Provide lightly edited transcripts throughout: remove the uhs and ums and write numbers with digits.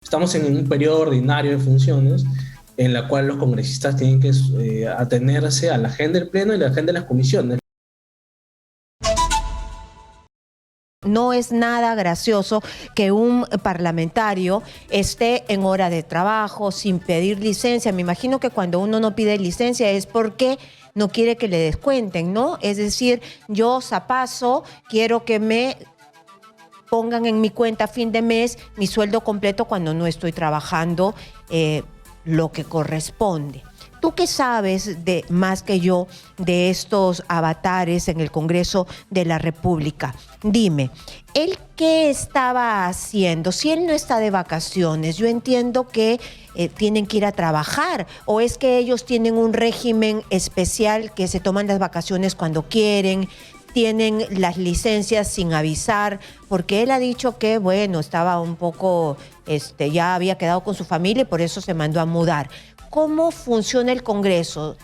Estamos en un periodo ordinario de funciones en la cual los congresistas tienen que atenerse a la agenda del Pleno y la agenda de las comisiones. No es nada gracioso que un parlamentario esté en hora de trabajo sin pedir licencia. Me imagino que cuando uno no pide licencia es porque no quiere que le descuenten, ¿no? Es decir, yo, Zapazo, quiero que me pongan en mi cuenta a fin de mes mi sueldo completo cuando no estoy trabajando lo que corresponde. ¿Tú qué sabes de más que yo de estos avatares en el Congreso de la República? Dime, ¿él qué estaba haciendo? Si él no está de vacaciones, yo entiendo que tienen que ir a trabajar, o es que ellos tienen un régimen especial que se toman las vacaciones cuando quieren, tienen las licencias sin avisar, porque él ha dicho que, bueno, estaba un poco, ya había quedado con su familia y por eso se mandó a mudar. ¿Cómo funciona el Congreso?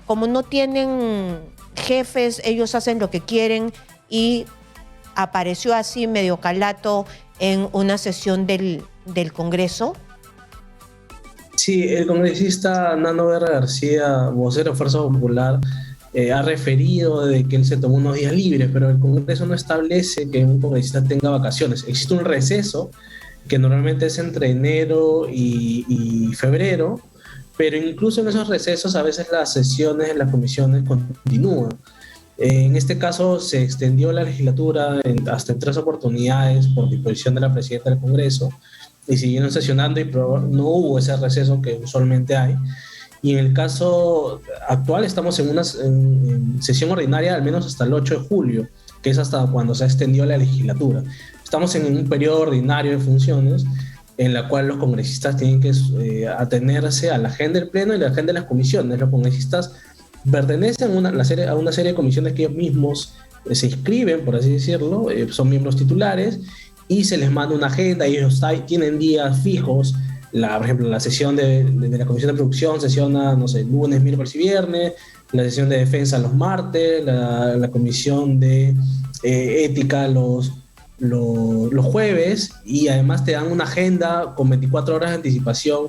Como no tienen jefes, ellos hacen lo que quieren y apareció así medio calato en una sesión del Congreso. Sí, el congresista Nano Guerra García, vocero de Fuerza Popular, ha referido de que él se tomó unos días libres, pero el Congreso no establece que un congresista tenga vacaciones. Existe un receso que normalmente es entre enero y febrero, pero incluso en esos recesos a veces las sesiones en las comisiones continúan. En este caso se extendió la legislatura hasta en 3 oportunidades por disposición de la presidenta del Congreso y siguieron sesionando y no hubo ese receso que usualmente hay. Y en el caso actual estamos en sesión ordinaria al menos hasta el 8 de julio, que es hasta cuando se extendió la legislatura. Estamos en un periodo ordinario de funciones en la cual los congresistas tienen que atenerse a la agenda del Pleno y la agenda de las comisiones. Los congresistas pertenecen a una serie de comisiones que ellos mismos se inscriben, por así decirlo, son miembros titulares y se les manda una agenda y ellos tienen días fijos. Por ejemplo, la sesión de la Comisión de Producción sesiona, no sé, lunes, miércoles y viernes, la sesión de defensa los martes, la Comisión de Ética los jueves, y además te dan una agenda con 24 horas de anticipación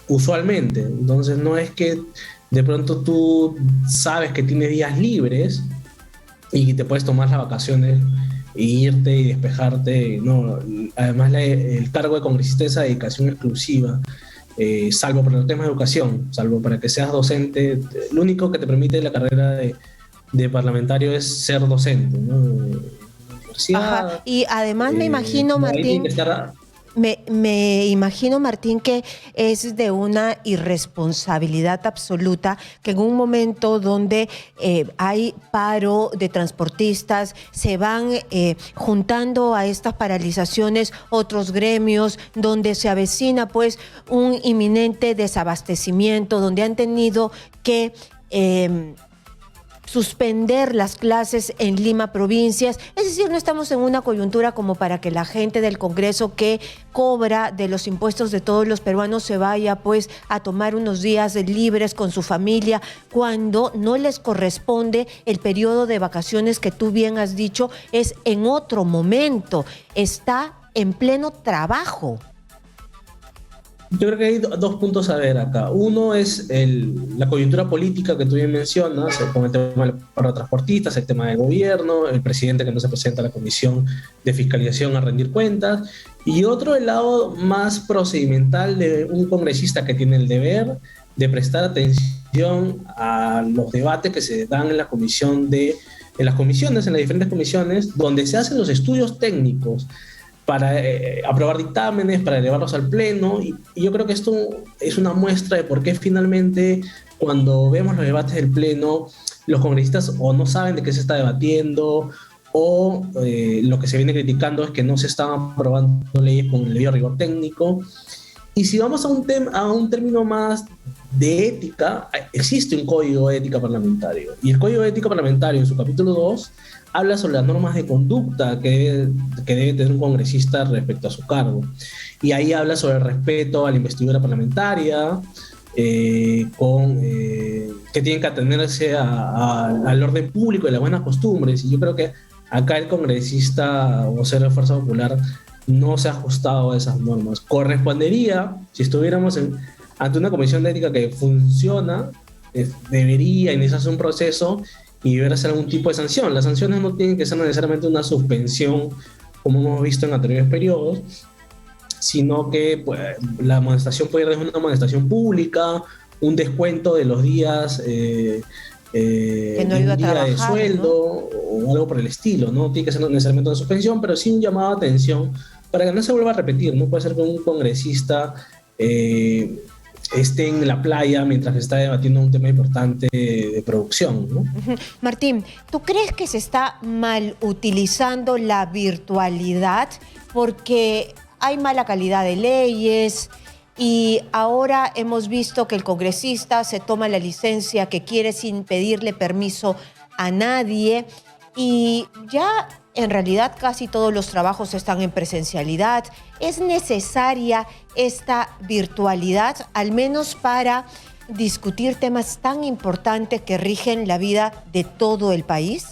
usualmente. Entonces no es que de pronto tú sabes que tienes días libres y te puedes tomar las vacaciones e irte y despejarte, no. Además el cargo de congresista es a dedicación exclusiva, salvo para los temas de educación, salvo para que seas docente. Lo único que te permite la carrera de parlamentario es ser docente, ¿no? Ajá. Y además me imagino, Martín, me imagino, Martín, que es de una irresponsabilidad absoluta que en un momento donde hay paro de transportistas, se van juntando a estas paralizaciones otros gremios, donde se avecina pues un inminente desabastecimiento, donde han tenido que suspender las clases en Lima provincias. Es decir, no estamos en una coyuntura como para que la gente del Congreso que cobra de los impuestos de todos los peruanos se vaya pues a tomar unos días libres con su familia cuando no les corresponde el periodo de vacaciones que tú bien has dicho es en otro momento, está en pleno trabajo. Yo creo que hay dos puntos a ver acá. Uno es la coyuntura política que tú bien mencionas, con el tema de los transportistas, el tema del gobierno, el presidente que no se presenta a la comisión de fiscalización a rendir cuentas, y otro, el lado más procedimental de un congresista que tiene el deber de prestar atención a los debates que se dan en las diferentes comisiones, donde se hacen los estudios técnicos para aprobar dictámenes, para elevarlos al Pleno, y yo creo que esto es una muestra de por qué finalmente cuando vemos los debates del Pleno, los congresistas o no saben de qué se está debatiendo, o lo que se viene criticando es que no se están aprobando leyes con el debido rigor técnico. Y si vamos a un término más de ética, existe un código de ética parlamentario, y el código de ética parlamentario en su capítulo 2 habla sobre las normas de conducta que debe tener un congresista respecto a su cargo. Y ahí habla sobre el respeto a la investidura parlamentaria, que tienen que atenerse al orden público y las buenas costumbres. Y yo creo que acá el congresista vocero de Fuerza Popular no se ha ajustado a esas normas. Correspondería, si estuviéramos ante una comisión de ética que funciona, debería iniciarse un proceso y deberse algún tipo de sanción. Las sanciones no tienen que ser necesariamente una suspensión, como hemos visto en anteriores periodos, sino que pues, la amonestación puede ir desde una amonestación pública, un descuento de los días, que no de iba un a día de trabajar, sueldo, ¿no? o algo por el estilo, no tiene que ser necesariamente una suspensión, pero sí un llamado de atención para que no se vuelva a repetir. No puede ser que un congresista esté en la playa mientras está debatiendo un tema importante de producción, ¿no? Martín, ¿tú crees que se está mal utilizando la virtualidad porque hay mala calidad de leyes y ahora hemos visto que el congresista se toma la licencia que quiere sin pedirle permiso a nadie y ya en realidad casi todos los trabajos están en presencialidad? ¿Es necesaria esta virtualidad, al menos para discutir temas tan importantes que rigen la vida de todo el país?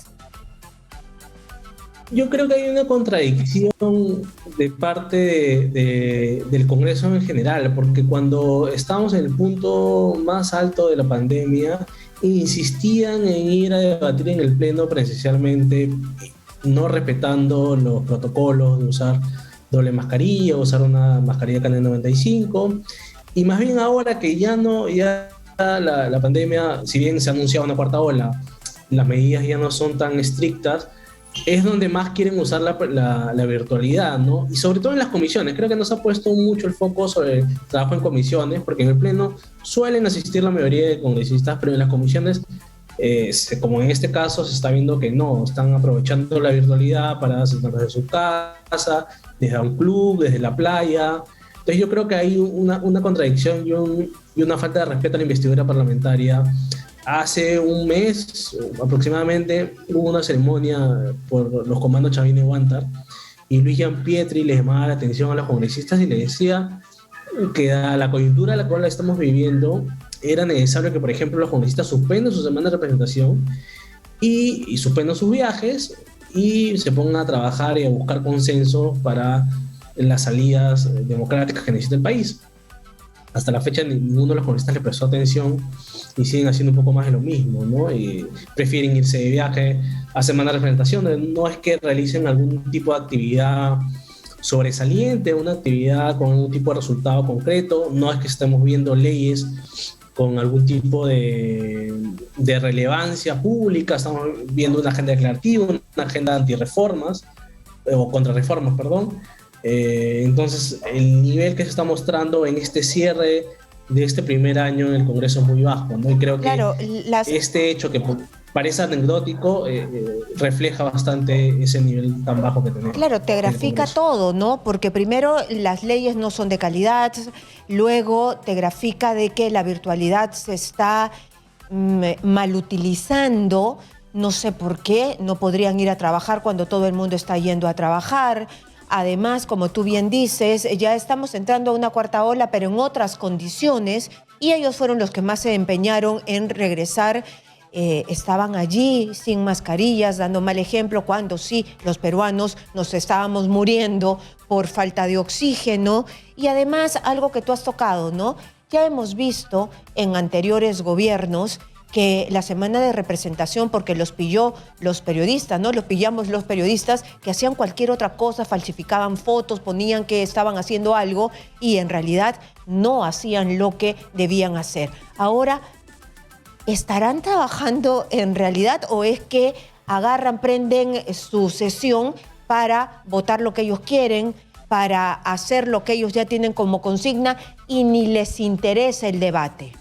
Yo creo que hay una contradicción de parte del Congreso en general, porque cuando estábamos en el punto más alto de la pandemia, insistían en ir a debatir en el Pleno presencialmente, no respetando los protocolos de usar doble mascarilla, usar una mascarilla KN95, y más bien ahora que ya no, ya la pandemia, si bien se ha anunciado una cuarta ola, las medidas ya no son tan estrictas, es donde más quieren usar la virtualidad, ¿no? Y sobre todo en las comisiones. Creo que no se ha puesto mucho el foco sobre el trabajo en comisiones, porque en el Pleno suelen asistir la mayoría de congresistas, pero en las comisiones, como en este caso, se está viendo que no, están aprovechando la virtualidad para hacerlo desde su casa, desde un club, desde la playa. Entonces yo creo que hay una contradicción y una falta de respeto a la investidura parlamentaria. Hace un mes aproximadamente hubo una ceremonia por los comandos Chavino y Huántar y Luis Gianpietri les llamaba la atención a los congresistas y les decía que a la coyuntura en la cual estamos viviendo era necesario que, por ejemplo, los congresistas suspendan su semana de representación y suspendan sus viajes y se pongan a trabajar y a buscar consenso para las salidas democráticas que necesita el país. Hasta la fecha ninguno de los congresistas le prestó atención y siguen haciendo un poco más de lo mismo, ¿no? Y prefieren irse de viaje a semana de representación. No es que realicen algún tipo de actividad sobresaliente, una actividad con algún tipo de resultado concreto. No es que estemos viendo leyes con algún tipo de relevancia pública. Estamos viendo una agenda declarativa, una agenda antirreformas, o contrarreformas, perdón. Entonces el nivel que se está mostrando en este cierre de este primer año en el Congreso es muy bajo, ¿no? Y creo que este hecho que parece anecdótico refleja bastante ese nivel tan bajo que tenemos. Claro, te grafica todo, ¿no? Porque primero las leyes no son de calidad, luego te grafica de que la virtualidad se está mal utilizando, no sé por qué, no podrían ir a trabajar cuando todo el mundo está yendo a trabajar. Además, como tú bien dices, ya estamos entrando a una cuarta ola, pero en otras condiciones, y ellos fueron los que más se empeñaron en regresar. Estaban allí sin mascarillas, dando mal ejemplo, cuando sí, los peruanos nos estábamos muriendo por falta de oxígeno. Y además, algo que tú has tocado, ¿no? Ya hemos visto en anteriores gobiernos que la semana de representación, porque los pilló los periodistas, ¿no? Los pillamos los periodistas que hacían cualquier otra cosa, falsificaban fotos, ponían que estaban haciendo algo y en realidad no hacían lo que debían hacer. Ahora, ¿estarán trabajando en realidad o es que agarran, prenden su sesión para votar lo que ellos quieren, para hacer lo que ellos ya tienen como consigna y ni les interesa el debate?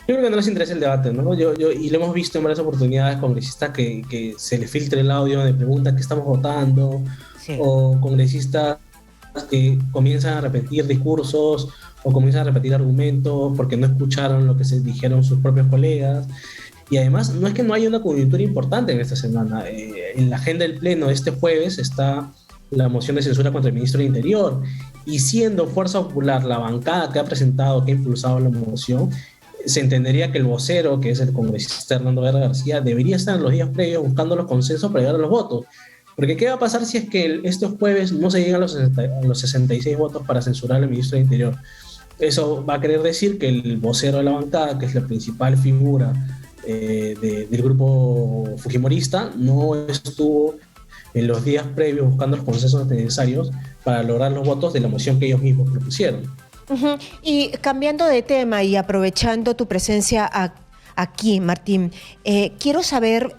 Yo creo que no les interesa el debate, ¿no? Y lo hemos visto en varias oportunidades, congresistas que se les filtre el audio de preguntas que estamos votando, sí, o congresistas que comienzan a repetir discursos o comienzan a repetir argumentos porque no escucharon lo que se dijeron sus propios colegas. Y además, no es que no haya una coyuntura importante en esta semana. En la agenda del Pleno de este jueves está la moción de censura contra el ministro del Interior. Y siendo Fuerza Popular la bancada que ha presentado, que ha impulsado la moción, se entendería que el vocero, que es el congresista Hernando Guerra García, debería estar en los días previos buscando los consensos para llegar a los votos. Porque ¿qué va a pasar si es que estos jueves no se llegan a los 66 votos para censurar al ministro del Interior? Eso va a querer decir que el vocero de la bancada, que es la principal figura del grupo fujimorista, no estuvo en los días previos buscando los consensos necesarios para lograr los votos de la moción que ellos mismos propusieron. Uh-huh. Y cambiando de tema y aprovechando tu presencia aquí, Martín, quiero saber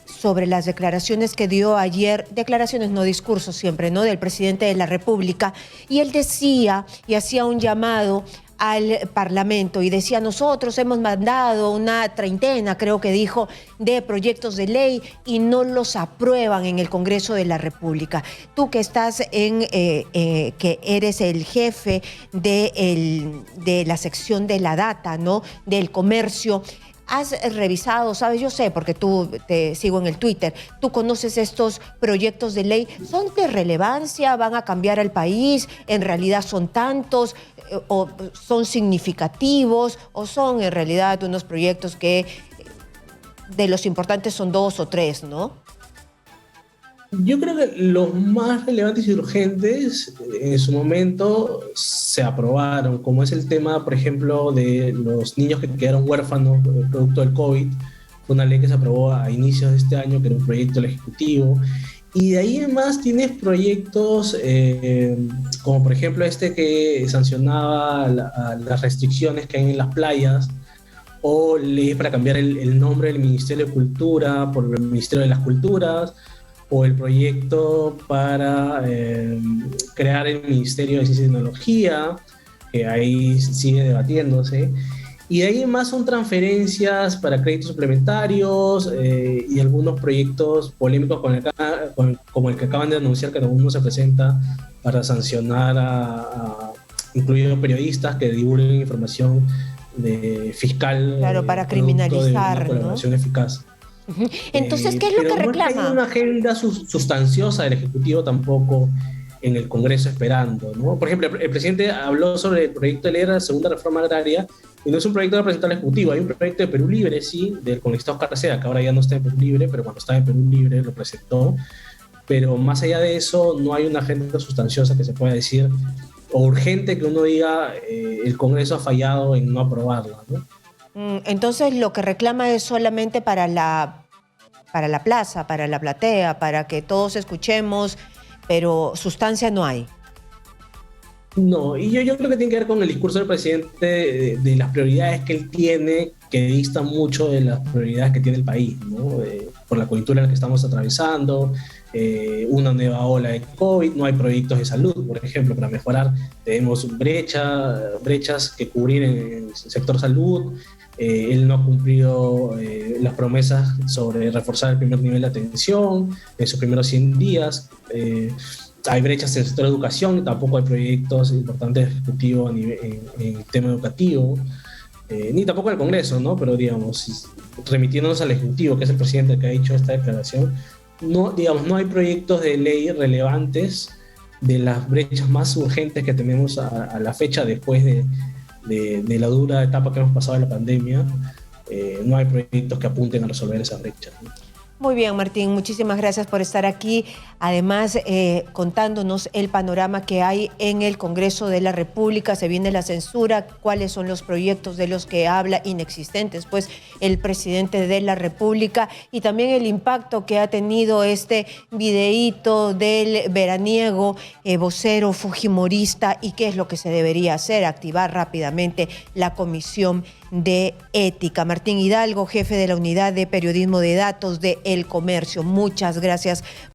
sobre las declaraciones que dio ayer, declaraciones, no discursos siempre, ¿no?, del presidente de la República, y él decía y hacía un llamado al Parlamento y decía: nosotros hemos mandado una treintena, creo que dijo, de proyectos de ley y no los aprueban en el Congreso de la República. Tú que estás que eres el jefe de la sección de la data, ¿no?, del comercio, ¿has revisado, sabes? Yo sé, porque tú te sigo en el Twitter, tú conoces estos proyectos de ley. ¿Son de relevancia? ¿Van a cambiar al país? ¿En realidad son tantos? ¿O son significativos? ¿O son en realidad unos proyectos que de los importantes son 2 o 3, ¿no? Yo creo que los más relevantes y urgentes en su momento se aprobaron, como es el tema, por ejemplo, de los niños que quedaron huérfanos producto del COVID. Fue una ley que se aprobó a inicios de este año, que era un proyecto del Ejecutivo. Y de ahí en más tienes proyectos como por ejemplo este que sancionaba las restricciones que hay en las playas, o leyes para cambiar el nombre del Ministerio de Cultura por el Ministerio de las Culturas, o el proyecto para crear el Ministerio de Ciencia y Tecnología, que ahí sigue debatiéndose. Y de ahí en más son transferencias para créditos suplementarios y algunos proyectos polémicos como el que acaban de anunciar, que aún no se presenta, para sancionar incluidos periodistas que divulguen información fiscal. Claro, para criminalizar, una colaboración, ¿no?, eficaz. Uh-huh. Entonces, ¿qué es lo que reclama? No hay una agenda sustanciosa del Ejecutivo tampoco en el Congreso esperando, ¿no? Por ejemplo, el presidente habló sobre el proyecto de ley de la segunda reforma agraria, y no es un proyecto que presentó al Ejecutivo. Hay un proyecto de Perú Libre, sí, del congresista Oscar Cea, que ahora ya no está en Perú Libre, pero cuando estaba en Perú Libre lo presentó. Pero más allá de eso, no hay una agenda sustanciosa que se pueda decir, o urgente, que uno diga el Congreso ha fallado en no aprobarla, ¿no? Entonces lo que reclama es solamente para la plaza, para la platea, para que todos escuchemos, pero sustancia no hay. No, y yo creo que tiene que ver con el discurso del presidente de las prioridades que él tiene, que distan mucho de las prioridades que tiene el país, ¿no? Por la coyuntura en la que estamos atravesando, una nueva ola de COVID, no hay proyectos de salud, por ejemplo, para mejorar. Tenemos brechas que cubrir en el sector salud. Él no ha cumplido las promesas sobre reforzar el primer nivel de atención en sus primeros 100 días. Hay brechas en el sector de educación, tampoco hay proyectos importantes ejecutivos en el tema educativo, ni tampoco en el Congreso, ¿no? Pero digamos, remitiéndonos al Ejecutivo, que es el presidente que ha hecho esta declaración, no hay proyectos de ley relevantes de las brechas más urgentes que tenemos a la fecha después de la dura etapa que hemos pasado de la pandemia. No hay proyectos que apunten a resolver esas brechas, ¿no? Muy bien, Martín, muchísimas gracias por estar aquí. Además, contándonos el panorama que hay en el Congreso de la República. Se viene la censura, cuáles son los proyectos de los que habla, inexistentes, pues, el presidente de la República, y también el impacto que ha tenido este videíto del veraniego vocero fujimorista, y qué es lo que se debería hacer: activar rápidamente la Comisión de Ética. Martín Hidalgo, jefe de la Unidad de Periodismo de Datos de El Comercio, muchas gracias